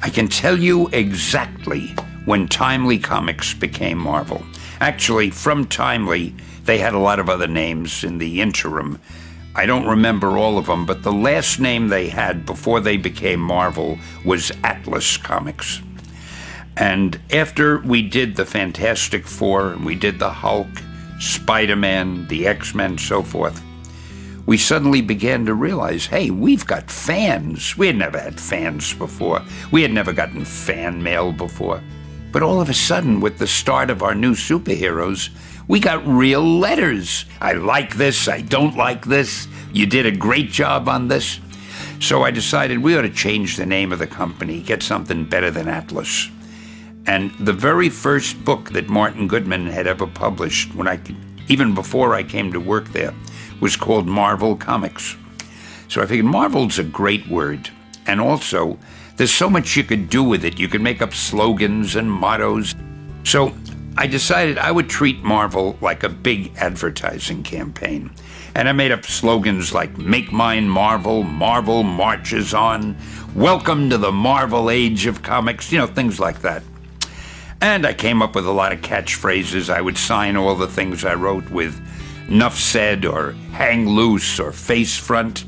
I can tell you exactly when Timely Comics became Marvel. Actually, from Timely, they had a lot of other names in the interim. I don't remember all of them, but the last name they had before they became Marvel was Atlas Comics. And after we did the Fantastic Four, and we did the Hulk, Spider-Man, the X-Men, so forth, we suddenly began to realize, hey, we've got fans. We had never had fans before. We had never gotten fan mail before. But all of a sudden, with the start of our new superheroes, we got real letters. I like this, I don't like this, you did a great job on this. So I decided we ought to change the name of the company, get something better than Atlas. And the very first book that Martin Goodman had ever published, even before I came to work there, was called Marvel Comics. So I figured Marvel's a great word. And also, there's so much you could do with it. You could make up slogans and mottos. So I decided I would treat Marvel like a big advertising campaign. And I made up slogans like, "Make mine Marvel, Marvel marches on, welcome to the Marvel age of comics," things like that. And I came up with a lot of catchphrases. I would sign all the things I wrote with "Nuff said" or "Hang loose" or "Face front."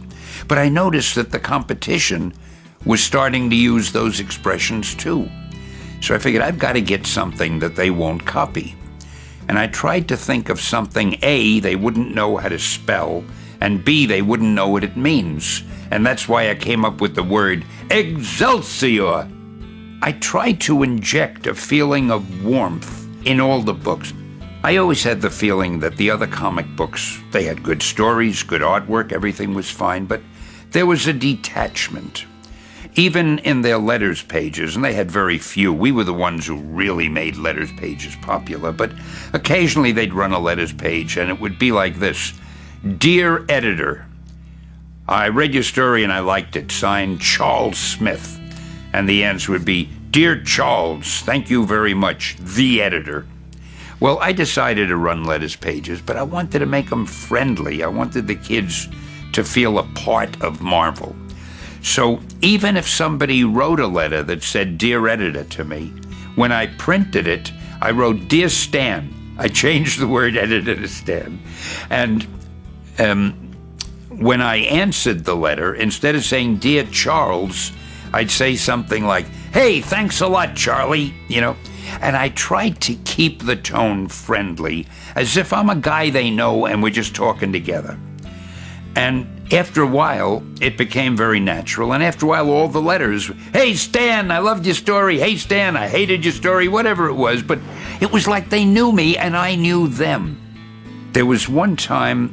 But I noticed that the competition was starting to use those expressions too. So I figured I've got to get something that they won't copy. And I tried to think of something A, they wouldn't know how to spell, and B, they wouldn't know what it means. And that's why I came up with the word Excelsior. I tried to inject a feeling of warmth in all the books. I always had the feeling that the other comic books, they had good stories, good artwork, everything was fine, but there was a detachment. Even in their letters pages, and they had very few. We were the ones who really made letters pages popular, but occasionally they'd run a letters page and it would be like this: "Dear Editor, I read your story and I liked it, signed Charles Smith." And the answer would be, "Dear Charles, thank you very much, the editor." Well, I decided to run letters pages, but I wanted to make them friendly. I wanted the kids to feel a part of Marvel. So even if somebody wrote a letter that said "Dear Editor" to me, when I printed it, I wrote "Dear Stan." I changed the word editor to Stan. And when I answered the letter, instead of saying "Dear Charles," I'd say something like, "Hey, thanks a lot, Charlie," And I tried to keep the tone friendly, as if I'm a guy they know and we're just talking together. And after a while, it became very natural. And after a while, all the letters, "Hey, Stan, I loved your story. Hey, Stan, I hated your story," whatever it was. But it was like they knew me and I knew them. There was one time,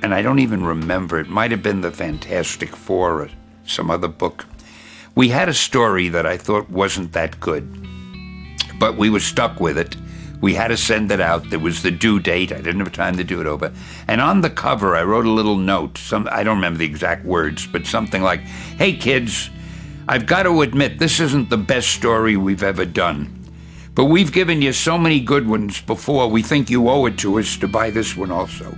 and I don't even remember, it might have been the Fantastic Four or some other book. We had a story that I thought wasn't that good, but we were stuck with it. We had to send it out. There was the due date. I didn't have time to do it over. And on the cover, I wrote a little note. I don't remember the exact words, but something like, "Hey, kids, I've got to admit, this isn't the best story we've ever done. But we've given you so many good ones before, we think you owe it to us to buy this one also."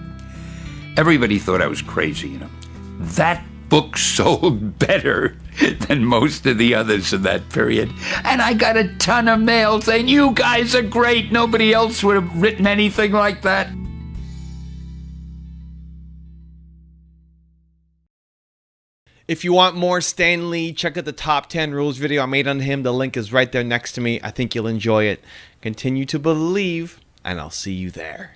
Everybody thought I was crazy, That book sold better than most of the others in that period. And I got a ton of mail saying, "You guys are great. Nobody else would have written anything like that." If you want more Stan Lee, check out the top 10 rules video I made on him. The link is right there next to me. I think you'll enjoy it. Continue to believe, and I'll see you there.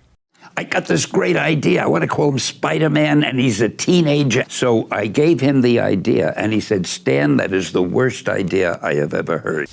I got this great idea. I want to call him Spider-Man, and he's a teenager. So I gave him the idea, and he said, "Stan, that is the worst idea I have ever heard."